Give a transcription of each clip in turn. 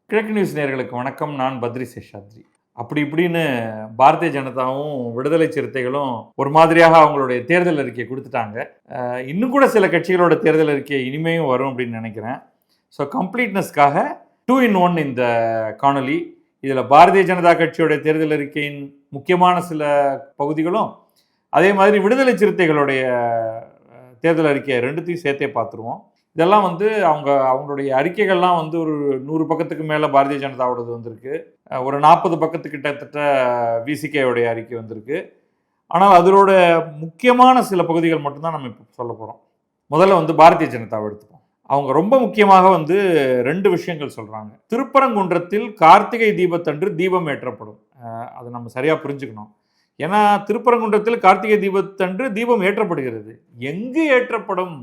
கிழக்கு நியூஸ் நேயர்களுக்கு வணக்கம். நான் பத்ரி சேஷாத்ரி. அப்படி இப்படின்னு பாரதிய ஜனதாவும், விடுதலை சிறுத்தைகளும் ஒரு மாதிரியாக அவங்களுடைய தேர்தல் அறிக்கையை குடுத்துட்டாங்க. இன்னும் கூட சில கட்சிகளோட தேர்தல் அறிக்கை இனிமேயும் வரும் அப்படின்னு நினைக்கிறேன். ஸோ கம்ப்ளீட்னஸ்க்காக 2 in 1 இந்த காணொலி. இதில் பாரதிய ஜனதா கட்சியோட தேர்தல் அறிக்கையின் முக்கியமான சில பகுதிகளும், அதே மாதிரி விடுதலை சிறுத்தைகளுடைய தேர்தல் அறிக்கை 2த்தையும் சேர்த்தே பார்த்துருவோம். இதெல்லாம் வந்து அவங்களுடைய அறிக்கைகள்லாம் வந்து ஒரு 100 பக்கத்துக்கு மேலே பாரதிய ஜனதாவோடது வந்திருக்கு. ஒரு 40 பக்கத்துக்கு கிட்டத்தட்ட விசிகேவுடைய அறிக்கை வந்திருக்கு. ஆனால் அதோட முக்கியமான சில பகுதிகள் மட்டும்தான் நம்ம இப்போ சொல்ல போகிறோம். முதல்ல வந்து பாரதிய ஜனதாவை எடுத்துப்போம். அவங்க ரொம்ப முக்கியமாக வந்து 2 விஷயங்கள் சொல்கிறாங்க. திருப்பரங்குன்றத்தில் கார்த்திகை தீபத்தன்று தீபம் ஏற்றப்படும். அதை நம்ம சரியாக புரிஞ்சுக்கணும். ஏன்னா திருப்பரங்குன்றத்தில் கார்த்திகை தீபத்தன்று தீபம் ஏற்றப்படுகிறது. எங்கு ஏற்றப்படும்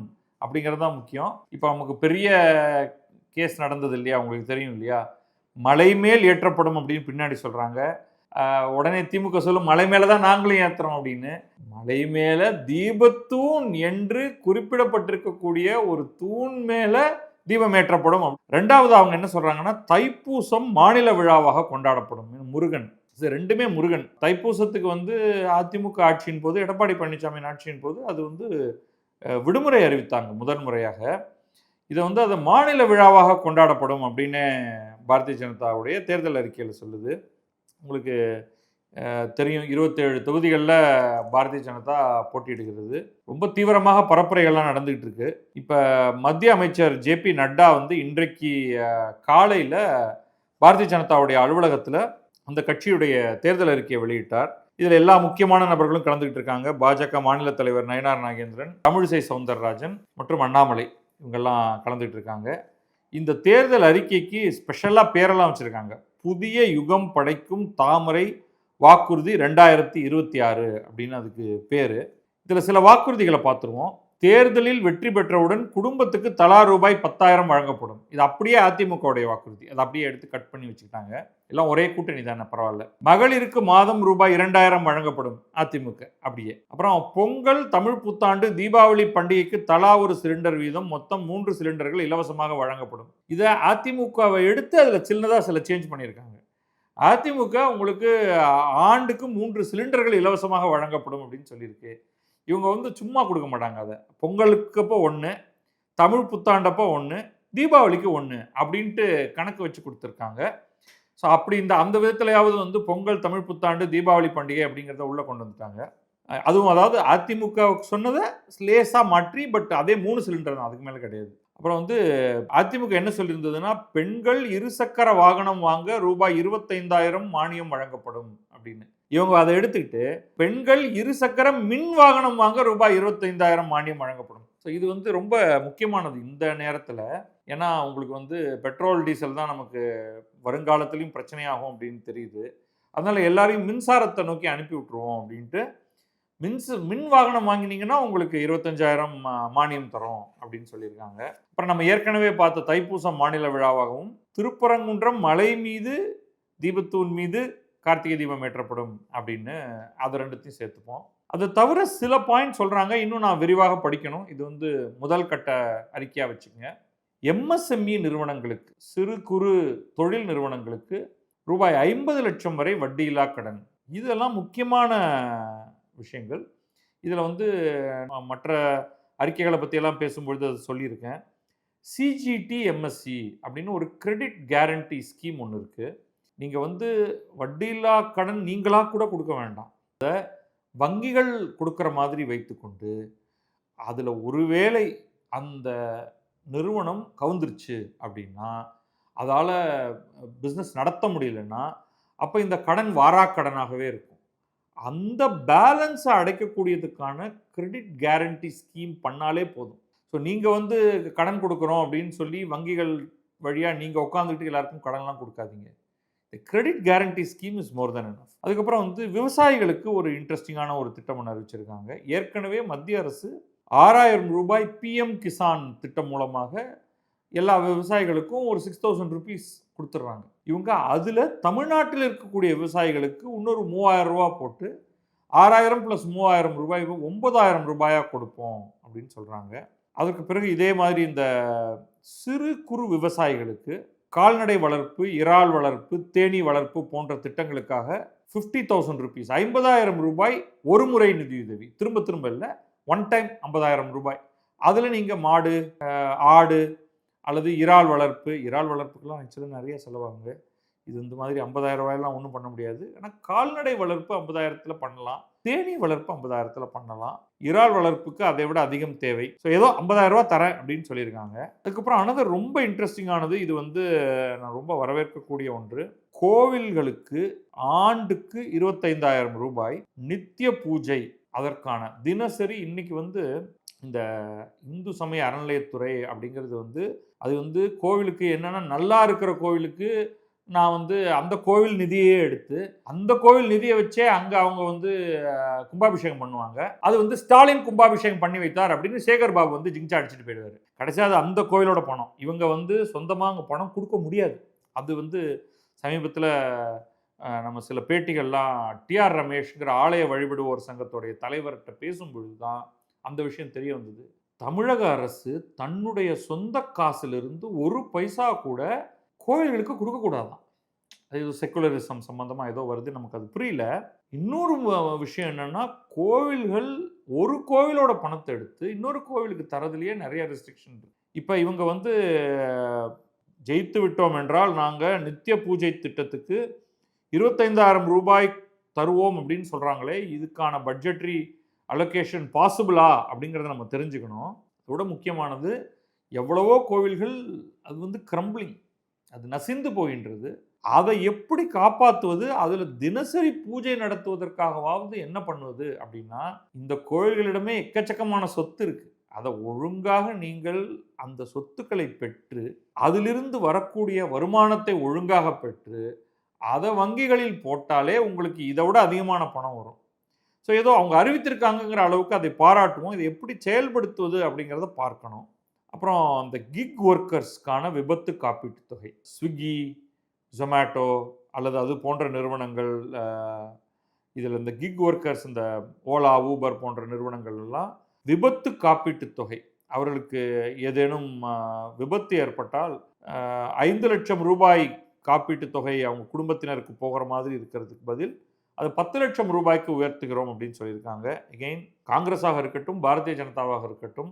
அப்படிங்கிறது தான் முக்கியம். இப்போ நமக்கு பெரிய கேஸ் நடந்தது இல்லையா, உங்களுக்கு தெரியும் இல்லையா, மலை மேல் ஏற்றப்படும் அப்படின்னு பின்னாடி சொல்கிறாங்க. உடனே திமுக சொல்லும் மலை மேலே தான் நாங்களும் ஏற்றுறோம் அப்படின்னு. மலை மேலே தீபத்தூண் என்று குறிப்பிடப்பட்டிருக்கக்கூடிய ஒரு தூண் மேலே தீபம் ஏற்றப்படும். ரெண்டாவது அவங்க என்ன சொல்கிறாங்கன்னா, தைப்பூசம் மாநில விழாவாக கொண்டாடப்படும். முருகன், இது ரெண்டுமே முருகன். தைப்பூசத்துக்கு வந்து அதிமுக ஆட்சியின் போது, எடப்பாடி பழனிசாமியின் ஆட்சியின் போது அது வந்து விடுமுறை அறிவித்தாங்க முதல் முறையாக. இதை வந்து அது மாநில விழாவாக கொண்டாடப்படும் அப்படின்னு பாரதிய ஜனதாவுடைய தேர்தல் அறிக்கையில் சொல்லுது. உங்களுக்கு தெரியும், 27 தொகுதிகளில் பாரதிய ஜனதா போட்டியிடுகிறது. ரொம்ப தீவிரமாக பரப்புரைகள்லாம் நடந்துகிட்டு இருக்கு. இப்போ மத்திய அமைச்சர் ஜே.பி. நட்டா வந்து இன்றைக்கு காலையில் பாரதிய ஜனதாவுடைய அலுவலகத்தில் அந்த கட்சியுடைய தேர்தல் அறிக்கையை வெளியிட்டார். இதில் எல்லா முக்கியமான நபர்களும் கலந்துகிட்டு இருக்காங்க. பாஜக மாநில தலைவர் நயினார் நாகேந்திரன், தமிழிசை சவுந்தரராஜன் மற்றும் அண்ணாமலை, இவங்கெல்லாம் கலந்துகிட்டு இருக்காங்க. இந்த தேர்தல் அறிக்கைக்கு ஸ்பெஷலாக பேரெல்லாம் வச்சுருக்காங்க. புதிய யுகம் படைக்கும் தாமரை வாக்குறுதி 2026 அப்படின்னு அதுக்கு பேர். இதில் சில வாக்குறுதிகளை பார்த்துருவோம். தேர்தலில் வெற்றி பெற்றவுடன் குடும்பத்துக்கு தலா ரூபாய் 10,000 வழங்கப்படும். இது அப்படியே அதிமுகவுடைய வாக்குறுதி. அதை அப்படியே எடுத்து கட் பண்ணி வச்சுக்கிட்டாங்க. எல்லாம் ஒரே கூட்டணி தானே, பரவாயில்ல. மகளிருக்கு மாதம் ரூபாய் 2,000 வழங்கப்படும், அதிமுக அப்படியே. அப்புறம் பொங்கல், தமிழ் புத்தாண்டு, தீபாவளி பண்டிகைக்கு தலா ஒரு சிலிண்டர் வீதம் மொத்தம் 3 சிலிண்டர்கள் இலவசமாக வழங்கப்படும். இதை அதிமுகவை எடுத்து அதில் சின்னதாக சில சேஞ்ச் பண்ணியிருக்காங்க. அதிமுக உங்களுக்கு ஆண்டுக்கு 3 சிலிண்டர்கள் இலவசமாக வழங்கப்படும் அப்படின்னு சொல்லியிருக்கு. இவங்க வந்து சும்மா கொடுக்க மாட்டாங்க. அதை பொங்கலுக்கப்போ 1, தமிழ் புத்தாண்டப்போ 1, தீபாவளிக்கு 1 அப்படின்ட்டு கணக்கு வச்சு கொடுத்துருக்காங்க. ஸோ அப்படி அந்த விதத்திலையாவது வந்து பொங்கல், தமிழ் புத்தாண்டு, தீபாவளி பண்டிகை அப்படிங்கிறத உள்ளே கொண்டு வந்துட்டாங்க. அதுவும் அதாவது அதிமுக சொன்னதை லேசாக மாற்றி, பட் அதே 3 சிலிண்டர் தான், அதுக்கு மேலே கிடையாது. அப்புறம் வந்து அதிமுக என்ன சொல்லியிருந்ததுன்னா, பெண்கள் இருசக்கர வாகனம் வாங்க ரூபாய் 25,000 மானியம் வழங்கப்படும் அப்படின்னு. இவங்க அதை எடுத்துக்கிட்டு பெண்கள் இருசக்கர மின் வாகனம் வாங்க ரூபாய் 25,000 மானியம் வழங்கப்படும். ஸோ இது வந்து ரொம்ப முக்கியமானது இந்த நேரத்தில். ஏன்னா உங்களுக்கு வந்து பெட்ரோல் டீசல் தான் நமக்கு வருங்காலத்திலையும் பிரச்சனையாகும் அப்படின்னு தெரியுது. அதனால எல்லாரையும் மின்சாரத்தை நோக்கி அனுப்பி விட்டுருவோம் அப்படின்ட்டு மின் வாகனம் வாங்கினீங்கன்னா உங்களுக்கு 25,000 மானியம் தரும் அப்படின்னு சொல்லியிருக்காங்க. அப்புறம் நம்ம ஏற்கனவே பார்த்த தைப்பூசம் மாநில விழாவாகவும், திருப்பரங்குன்றம் மலை மீது தீபத்தூண் மீது கார்த்திகை தீபம் ஏற்றப்படும் அப்படின்னு அது 2த்தையும் சேர்த்துப்போம். அதை தவிர சில பாயிண்ட் சொல்றாங்க, இன்னும் நான் விரிவாக படிக்கணும். இது வந்து முதல் கட்ட அறிக்கையா வச்சுக்கோங்க. எம்எஸ்எம்இ நிறுவனங்களுக்கு, சிறு குறு தொழில் நிறுவனங்களுக்கு ரூபாய் 50 லட்சம் வரை வட்டியில்லா கடன். இதெல்லாம் முக்கியமான விஷயங்கள். இதில் வந்து மற்ற அறிக்கைகளை பற்றியெல்லாம் பேசும்பொழுது அதை சொல்லியிருக்கேன். சிஜிடி எம்எஸ்சி அப்படின்னு ஒரு கிரெடிட் கேரண்டி ஸ்கீம் ஒன்று இருக்குது. நீங்கள் வந்து வட்டியில்லா கடன் நீங்களாக கூட கொடுக்க வேண்டாம். அதை வங்கிகள் கொடுக்குற மாதிரி வைத்துக்கொண்டு, அதில் ஒருவேளை அந்த நிறுவனம் கவுந்துருச்சு அப்படின்னா, அதால் பிஸ்னஸ் நடத்த முடியலன்னா, அப்போ இந்த கடன் வாராக்கடனாகவே இருக்கும். அந்த பேலன்ஸை அடைக்கக்கூடியதுக்கான கிரெடிட் கேரண்டி ஸ்கீம் பண்ணாலே போதும். ஸோ நீங்கள் வந்து கடன் கொடுக்குறோம் அப்படின்னு சொல்லி வங்கிகள் வழியாக நீங்கள் உட்காந்துக்கிட்டு எல்லாருக்கும் கடன்லாம் கொடுக்காதீங்க. Credit guarantee scheme is more then enough. அதுக்கப்புறம் வந்து விவசாயிகளுக்கு ஒரு இன்ட்ரெஸ்டிங்கான ஒரு திட்டம் ஒன்று அறிவிச்சிருக்காங்க. ஏற்கனவே மத்திய அரசு 6,000 ரூபாய் பிஎம் கிசான் திட்டம் மூலமாக எல்லா விவசாயிகளுக்கும் ஒரு 6,000 ருபீஸ் கொடுத்துட்றாங்க. இவங்க அதில் தமிழ்நாட்டில் இருக்கக்கூடிய விவசாயிகளுக்கு இன்னொரு 3,000 ரூபா போட்டு 6,000 + 3,000 ரூபாய் 9,000 ரூபாயாக கொடுப்போம் அப்படின்னு சொல்கிறாங்க. அதற்கு பிறகு இதே மாதிரி இந்த சிறு குறு விவசாயிகளுக்கு கால்நடை வளர்ப்பு, இறால் வளர்ப்பு, தேனீ வளர்ப்பு போன்ற திட்டங்களுக்காக 50,000 rupees, 50,000 ரூபாய் ஒரு முறை நிதியுதவி. திரும்ப திரும்ப இல்லை, ஒன் டைம் 50,000 ரூபாய். அதில் நீங்கள் மாடு, ஆடு அல்லது இறால் வளர்ப்புக்கெல்லாம் ஆக்சுவலாக நிறைய செலவாகுங்க. இது இந்த மாதிரி 50,000 ரூபாயெல்லாம் ஒன்றும் பண்ண முடியாது. ஆனால் கால்நடை வளர்ப்பு 50,000 பண்ணலாம், தேனீ வளர்ப்பு 50,000 பண்ணலாம், இறால் வளர்ப்புக்கு அதை விட அதிகம் தேவை. ஸோ ஏதோ 50,000 ரூபா தரேன் அப்படின்னு சொல்லியிருக்காங்க. அதுக்கப்புறம் அனதர் ரொம்ப இன்ட்ரெஸ்டிங்கானது, இது வந்து நான் ரொம்ப வரவேற்கக்கூடிய ஒன்று. கோவில்களுக்கு ஆண்டுக்கு 25,000 ரூபாய் நித்திய பூஜை, அதற்கான தினசரி இன்னைக்கு வந்து இந்த இந்து சமய அறநிலையத்துறை அப்படிங்கிறது வந்து அது வந்து கோவிலுக்கு என்னன்னா, நல்லா இருக்கிற கோவிலுக்கு நான் வந்து அந்த கோவில் நிதியே எடுத்து அந்த கோவில் நிதியை வச்சே அங்கே அவங்க வந்து கும்பாபிஷேகம் பண்ணுவாங்க. அது வந்து ஸ்டாலின் கும்பாபிஷேகம் பண்ணி வைத்தார் அப்படின்னு சேகர் பாபு வந்து ஜிங்சா அடிச்சுட்டு போயிடுவார். கடைசியாக அது அந்த கோவிலோட பணம். இவங்க வந்து சொந்தமாக அங்கே பணம் கொடுக்க முடியாது. அது வந்து சமீபத்தில் நம்ம சில பேட்டிகள்லாம் டிஆர் ரமேஷ்ங்கிற ஆலய வழிபடுவோர் சங்கத்துடைய தலைவர்கிட்ட பேசும்பொழுது தான் அந்த விஷயம் தெரிய வந்தது. தமிழக அரசு தன்னுடைய சொந்த காசிலிருந்து ஒரு பைசா கூட கோவில்களுக்கு கொடுக்கக்கூடாதான். அது செக்குலரிசம் சம்பந்தமாக ஏதோ வருது, நமக்கு அது புரியல. இன்னொரு விஷயம் என்னன்னா, கோவில்கள் ஒரு கோவிலோட பணத்தை எடுத்து இன்னொரு கோவிலுக்கு தரதுலேயே நிறைய ரெஸ்ட்ரிக்ஷன் இருக்கு. இப்போ இவங்க வந்து ஜெயித்து விட்டோம் என்றால் நாங்கள் நித்திய பூஜை திட்டத்துக்கு 25,000 ரூபாய் தருவோம் அப்படின்னு சொல்கிறாங்களே, இதுக்கான பட்ஜெட்ரி அலோகேஷன் பாசிபிளா அப்படிங்கிறத நம்ம தெரிஞ்சுக்கணும். அதோட முக்கியமானது, எவ்வளவோ கோவில்கள் அது வந்து கிரம்பிளிங், அது நசிந்து போகின்றது. அதை எப்படி காப்பாற்றுவது, அதில் தினசரி பூஜை நடத்துவதற்காகவாவது என்ன பண்ணுவது அப்படின்னா, இந்த கோவில்களிடமே எக்கச்சக்கமான சொத்து இருக்கு. அதை ஒழுங்காக நீங்கள் அந்த சொத்துக்களை பெற்று அதிலிருந்து வரக்கூடிய வருமானத்தை ஒழுங்காக பெற்று அதை வங்கிகளில் போட்டாலே உங்களுக்கு இதை விட அதிகமான பணம் வரும். ஸோ ஏதோ அவங்க அறிவித்திருக்காங்கங்கிற அளவுக்கு அதை பாராட்டுவோம். இதை எப்படி செயல்படுத்துவது அப்படிங்கிறத பார்க்கணும். அப்புறம் அந்த கிக் ஒர்க்கர்ஸ்க்கான விபத்து காப்பீட்டு தொகை, ஸ்விக்கி, ஜொமேட்டோ அல்லது அது போன்ற நிறுவனங்கள், இதில் இந்த கிக் ஒர்க்கர்ஸ், இந்த ஓலா, ஊபர் போன்ற நிறுவனங்கள் எல்லாம் விபத்து காப்பீட்டு தொகை, அவர்களுக்கு ஏதேனும் விபத்து ஏற்பட்டால் 5 லட்சம் ரூபாய் காப்பீட்டு தொகை அவங்க குடும்பத்தினருக்கு போகிற மாதிரி இருக்கிறதுக்கு பதில் அது 10 லட்சம் ரூபாய்க்கு உயர்த்துகிறோம் அப்படின்னு சொல்லியிருக்காங்க. எகெயின் காங்கிரஸாக இருக்கட்டும், பாரதிய ஜனதாவாக இருக்கட்டும்,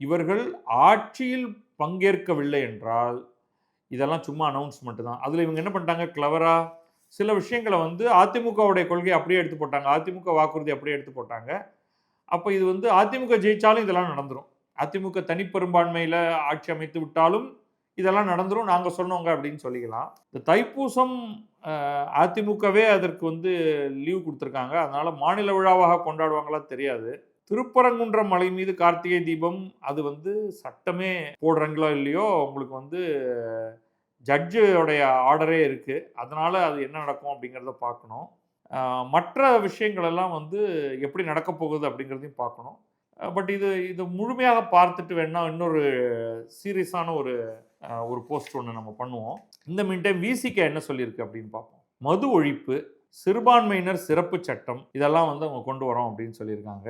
இவர்கள் ஆட்சியில் பங்கேற்கவில்லை என்றால் இதெல்லாம் சும்மா அனௌன்ஸ்மெண்ட் தான். அதில் இவங்க என்ன பண்ணிட்டாங்க, கிளவரா சில விஷயங்களை வந்து அதிமுகவுடைய கொள்கை அப்படியே எடுத்து போட்டாங்க, அதிமுக வாக்குறுதி அப்படியே எடுத்து போட்டாங்க. அப்போ இது வந்து அதிமுக ஜெயிச்சாலும் இதெல்லாம் நடந்துடும், அதிமுக தனிப்பெரும்பான்மையில் ஆட்சி அமைத்து விட்டாலும் இதெல்லாம் நடந்துடும், நாங்கள் சொன்னோங்க அப்படின்னு சொல்லிக்கலாம். இந்த தைப்பூசம் அதிமுகவே அதற்கு வந்து லீவ் கொடுத்துருக்காங்க, அதனால மாநில விழாவாக கொண்டாடுவாங்களா தெரியாது. திருப்பரங்குன்றம் மலை மீது கார்த்திகை தீபம், அது வந்து சட்டமே போடுறாங்களோ இல்லையோ, உங்களுக்கு வந்து ஜட்ஜுடைய ஆர்டரே இருக்கு, அதனால அது என்ன நடக்கும் அப்படிங்கிறத பார்க்கணும். மற்ற விஷயங்கள் எல்லாம் வந்து எப்படி நடக்க போகுது அப்படிங்கிறதையும் பார்க்கணும். பட் இது முழுமையாக பார்த்துட்டு வேணா இன்னொரு சீரியஸான ஒரு போஸ்ட் ஒன்று நம்ம பண்ணுவோம். இந்த மீன் டைம் விசிகே என்ன சொல்லியிருக்கு அப்படின்னு பார்ப்போம். மது ஒழிப்பு, சிறுபான்மையினர் சிறப்பு சட்டம், இதெல்லாம் வந்து அவங்க கொண்டு வரோம் அப்படின்னு சொல்லியிருக்காங்க.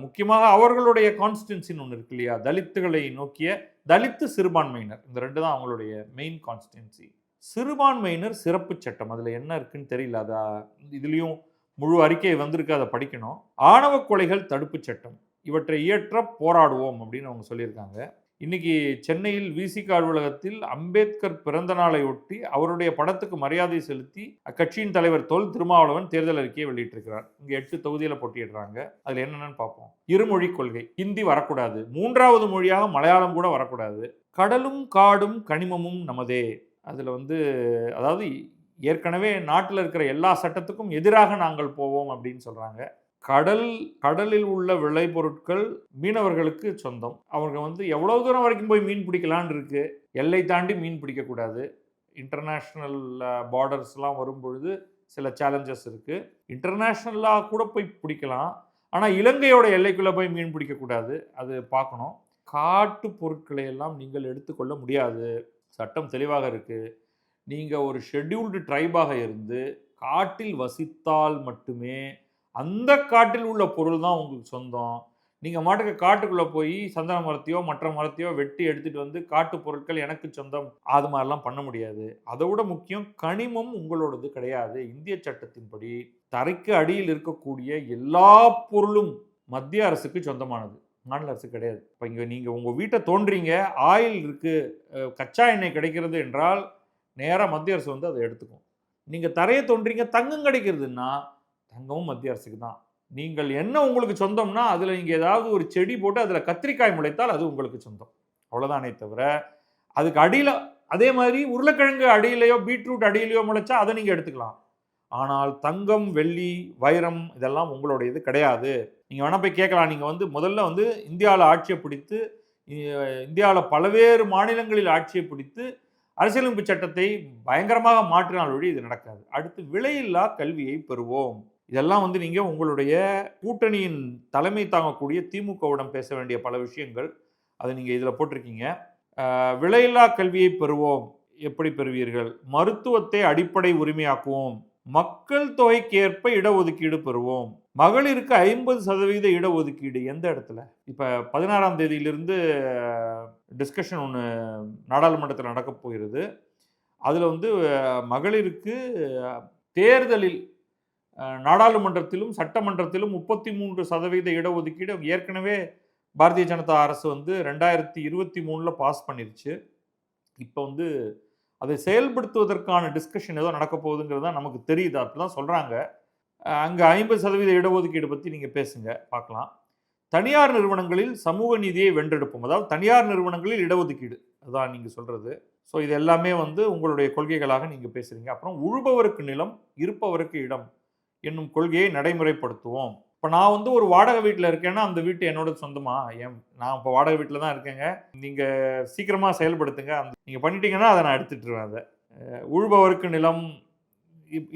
முக்கியமாக அவர்களுடைய கான்ஸ்டிடன்சின்னு ஒன்று இருக்கு இல்லையா, தலித்துகளை நோக்கிய தலித்து சிறுபான்மையினர், இந்த ரெண்டு தான் அவங்களுடைய மெயின் கான்ஸ்டிடன்சி. சிறுபான்மையினர் சிறப்பு சட்டம், அதில் என்ன இருக்குன்னு தெரியல, அதை இதுலேயும் முழு அறிக்கை வந்திருக்கு, அதை படிக்கணும். ஆணவ கொலைகள் தடுப்பு சட்டம், இவற்றை இயற்ற போராடுவோம் அப்படின்னு அவங்க சொல்லியிருக்காங்க. இன்னைக்கு சென்னையில் விசிக அலுவலகத்தில் அம்பேத்கர் பிறந்த நாளை ஒட்டி அவருடைய படத்துக்கு மரியாதை செலுத்தி அக்கட்சியின் தலைவர் தொல் திருமாவளவன் தேர்தல் அறிக்கையை வெளியிட்டிருக்கிறார். இங்கே 8 தொகுதியில் போட்டியிடுறாங்க. அதில் என்னென்னு பார்ப்போம். இருமொழி கொள்கை, ஹிந்தி வரக்கூடாது, 3வது மொழியாக மலையாளம் கூட வரக்கூடாது, கடலும் காடும் கனிமமும் நமதே. அதில் வந்து அதாவது ஏற்கனவே நாட்டில் இருக்கிற எல்லா சட்டத்துக்கும் எதிராக நாங்கள் போவோம் அப்படின்னு சொல்கிறாங்க. கடலில் உள்ள விளைபொருட்கள் மீனவர்களுக்கு சொந்தம், அவங்க வந்து எவ்வளவு தூரம் வரைக்கும் போய் மீன் பிடிக்கலான் இருக்கு, எல்லை தாண்டி மீன் பிடிக்கக்கூடாது. இன்டர்நேஷ்னல் பார்டர்ஸ்லாம் வரும்பொழுது சில சேலஞ்சஸ் இருக்குது. இன்டர்நேஷ்னலாக கூட போய் பிடிக்கலாம், ஆனால் இலங்கையோட எல்லைக்குள்ளே போய் மீன் பிடிக்கக்கூடாது, அது பார்க்கணும். காட்டு பொருட்களை எல்லாம் நீங்கள் எடுத்துக்கொள்ள முடியாது, சட்டம் தெளிவாக இருக்குது. நீங்கள் ஒரு ஷெட்யூல்டு ட்ரைபாக இருந்து காட்டில் வசித்தால் மட்டுமே அந்த காட்டில் உள்ள பொருள் தான் உங்களுக்கு சொந்தம். நீங்கள் மாட்டுக்கு காட்டுக்குள்ளே போய் சந்தன மரத்தையோ மற்ற மரத்தையோ வெட்டி எடுத்துகிட்டு வந்து காட்டு பொருட்கள் எனக்கு சொந்தம், அது மாதிரிலாம் பண்ண முடியாது. அதை விட முக்கியம், கனிமம் உங்களோடது கிடையாது. இந்திய சட்டத்தின்படி தரைக்கு அடியில் இருக்கக்கூடிய எல்லா பொருளும் மத்திய அரசுக்கு சொந்தமானது, மாநில அரசு கிடையாது. இப்போ இங்கே நீங்கள் உங்கள் வீட்டை தோன்றீங்க, ஆயில் இருக்குது, கச்சா எண்ணெய் கிடைக்கிறது என்றால் நேராக மத்திய அரசு வந்து அதை எடுத்துக்கும். நீங்கள் தரையை தோன்றீங்க, தங்கம் கிடைக்கிறதுன்னா தங்கமும் மத்திய அரசுக்கு தான். நீங்கள் என்ன உங்களுக்கு சொந்தம்னா அதில் நீங்கள் ஏதாவது ஒரு செடி போட்டு அதில் கத்திரிக்காய் முளைத்தால் அது உங்களுக்கு சொந்தம், அவ்வளோதானே தவிர அதுக்கு அடியில் அதே மாதிரி உருளைக்கிழங்கு அடியிலையோ பீட்ரூட் அடியிலையோ முளைச்சா அதை நீங்கள் எடுத்துக்கலாம். ஆனால் தங்கம், வெள்ளி, வைரம் இதெல்லாம் உங்களுடையது கிடையாது. நீங்கள் வேணால் போய் கேட்கலாம். நீங்கள் வந்து முதல்ல வந்து இந்தியாவில் ஆட்சியை பிடித்து, இந்தியாவில் பல்வேறு மாநிலங்களில் ஆட்சியை பிடித்து அரசியலமைப்பு சட்டத்தை பயங்கரமாக மாற்றினால் வழி இது நடக்காது. அடுத்து விலையில்லா கல்வியை பெறுவோம். இதெல்லாம் வந்து நீங்கள் உங்களுடைய கூட்டணியின் தலைமை தாங்கக்கூடிய திமுகவிடம் பேச வேண்டிய பல விஷயங்கள், அதை நீங்கள் இதில் போட்டிருக்கீங்க. விலையில்லா கல்வியை பெறுவோம். எப்படி பெறுவீர்கள்? மருத்துவத்தை அடிப்படை உரிமையாக்குவோம். மக்கள் தொகைக்கு ஏற்ப இடஒதுக்கீடு பெறுவோம். மகளிருக்கு 50% இடஒதுக்கீடு எந்த இடத்துல? இப்போ 16ஆம் தேதியிலிருந்து டிஸ்கஷன் ஒன்று நாடாளுமன்றத்தில் நடக்கப் போகிறது. அதில் வந்து மகளிருக்கு தேர்தலில் நாடாளுமன்றத்திலும் சட்டமன்றத்திலும் 33% இடஒதுக்கீடு ஏற்கனவே பாரதிய ஜனதா அரசு வந்து 2023 பாஸ் பண்ணிருச்சு. இப்போ வந்து அதை செயல்படுத்துவதற்கான டிஸ்கஷன் ஏதோ நடக்க போகுதுங்கிறது தான் நமக்கு தெரியுது. அப்படிதான் சொல்கிறாங்க. அங்கே 50% இடஒதுக்கீடு பற்றி நீங்கள் பேசுங்க, பார்க்கலாம். தனியார் நிறுவனங்களில் சமூக நீதியை வென்றெடுப்போம். அதாவது தனியார் நிறுவனங்களில் இடஒதுக்கீடு, அதுதான் நீங்கள் சொல்கிறது. ஸோ இது எல்லாமே வந்து உங்களுடைய கொள்கைகளாக நீங்கள் பேசுகிறீங்க. அப்புறம் உழுபவருக்கு நிலம், இருப்பவருக்கு இடம் என்னும் கொள்கையை நடைமுறைப்படுத்துவோம். இப்போ நான் வந்து ஒரு வாடகை வீட்டில் இருக்கேன்னா அந்த வீட்டு என்னோட சொந்தமா? நான் இப்போ வாடகை வீட்டில் தான் இருக்கேங்க, நீங்கள் சீக்கிரமாக செயல்படுத்துங்க, நீங்கள் பண்ணிட்டீங்கன்னா அதை நான் எடுத்துட்டுருவேன். அதை உழுபவருக்கு நிலம்,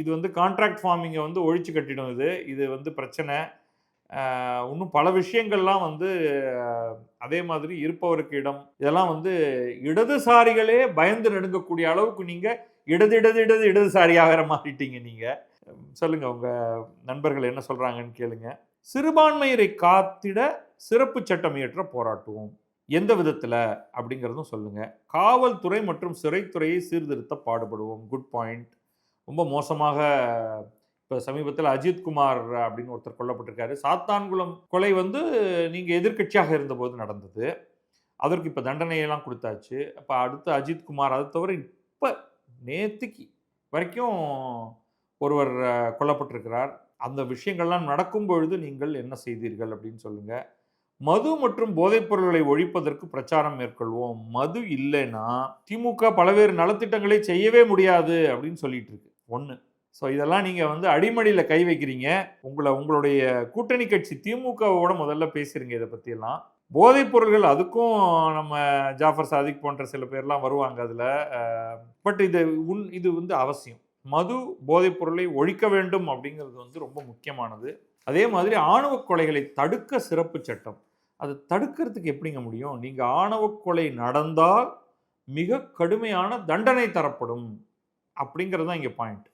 இது வந்து கான்ட்ராக்ட் ஃபார்மிங்கை வந்து ஒழிச்சு கட்டிடும். இது வந்து பிரச்சனை. இன்னும் பல விஷயங்கள்லாம் வந்து அதே மாதிரி இருப்பவருக்கு இடம், இதெல்லாம் வந்து இடதுசாரிகளே பயந்து நடுங்கக்கூடிய அளவுக்கு நீங்கள் இடதுசாரியாக மாறிட்டீங்க. நீங்கள் சொல்லுங்க, உங்க நண்பர்கள் என்ன சொல்றாங்கன்னு கேளுங்க. சிறுபான்மையரை காத்திட சிறப்பு சட்டம் இயற்ற போராட்டுவோம். எந்த விதத்துல அப்படிங்கிறதும் சொல்லுங்க. காவல்துறை மற்றும் சிறைத்துறையை சீர்திருத்த பாடுபடுவோம். Good point. ரொம்ப மோசமாக இப்போ சமீபத்தில் அஜித்குமார் அப்படின்னு ஒருத்தர் கொல்லப்பட்டிருக்காரு. சாத்தான்குளம் கொலை வந்து நீங்கள் எதிர்கட்சியாக இருந்தபோது நடந்தது. அதற்கு இப்போ தண்டனையெல்லாம் கொடுத்தாச்சு. அப்போ அடுத்து அஜித்குமார், அதை தவிர இப்போ நேற்றுக்கு வரைக்கும் ஒருவர் கொல்லப்பட்டிருக்கிறார். அந்த விஷயங்கள்லாம் நடக்கும் பொழுது நீங்கள் என்ன செய்தீர்கள் அப்படின்னு சொல்லுங்க. மது மற்றும் போதைப் பொருட்களை ஒழிப்பதற்கு பிரச்சாரம் மேற்கொள்வோம். மது இல்லைன்னா திமுக பல்வேறு நலத்திட்டங்களை செய்யவே முடியாது அப்படின்னு சொல்லிட்டு இருக்கு. ஒன்று. ஸோ இதெல்லாம் நீங்கள் வந்து அடிமடியில் கை வைக்கிறீங்க. உங்களுடைய கூட்டணி கட்சி திமுகவோட முதல்ல பேசுறீங்க இதை பற்றியெல்லாம். போதைப் பொருள்கள், அதுக்கும் நம்ம ஜாஃபர் சாதிக் போன்ற சில பேர்லாம் வருவாங்க அதில். பட் இது வந்து அவசியம். மது, போதைப் பொருளை ஒழிக்க வேண்டும் அப்படிங்கிறது வந்து ரொம்ப முக்கியமானது. அதே மாதிரி ஆணவ கொலைகளை தடுக்க சிறப்பு சட்டம். அதை தடுக்கிறதுக்கு எப்படிங்க முடியும்? நீங்கள் ஆணவ கொலை நடந்தால் மிக கடுமையான தண்டனை தரப்படும் அப்படிங்கிறது தான் இங்கே பாயிண்ட்.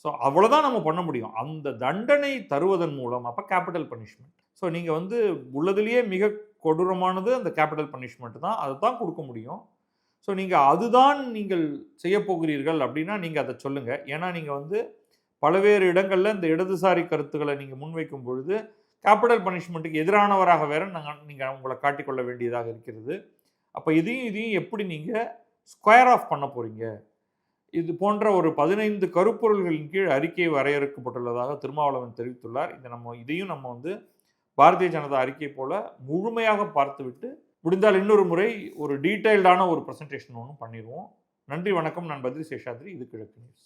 ஸோ அவ்வளோதான் நம்ம பண்ண முடியும். அந்த தண்டனை தருவதன் மூலம் அப்போ கேபிட்டல் பனிஷ்மெண்ட். ஸோ நீங்கள் வந்து உள்ளதுலேயே மிக கொடூரமானது அந்த கேபிட்டல் பனிஷ்மெண்ட் தான். அதை தான் கொடுக்க முடியும். ஸோ நீங்கள் அதுதான் நீங்கள் செய்ய போகிறீர்கள் அப்படின்னா நீங்கள் அதை சொல்லுங்கள். ஏன்னா நீங்கள் வந்து பல்வேறு இடங்களில் இந்த இடதுசாரி கருத்துக்களை நீங்கள் முன்வைக்கும் பொழுது கேபிட்டல் பனிஷ்மெண்ட்டுக்கு எதிரானவராக வேற நீங்கள் உங்களை காட்டிக்கொள்ள வேண்டியதாக இருக்கிறது. அப்போ இதையும் எப்படி நீங்கள் ஸ்கொயர் ஆஃப் பண்ண போகிறீங்க? இது போன்ற ஒரு 15 கருப்பொருள்களின் கீழ் அறிக்கை வரையறுக்கப்பட்டுள்ளதாக திருமாவளவன் தெரிவித்துள்ளார். இதையும் நம்ம வந்து பாரதிய ஜனதா அறிக்கை போல முழுமையாக பார்த்துவிட்டு முடிந்தால் இன்னொரு முறை ஒரு டீட்டெயில்டான ஒரு ப்ரெசன்டேஷன் ஒன்று பண்ணிடுவோம். நன்றி, வணக்கம். நான் பத்ரி சேஷாத்ரி. இது கிழக்கு நியூஸ்.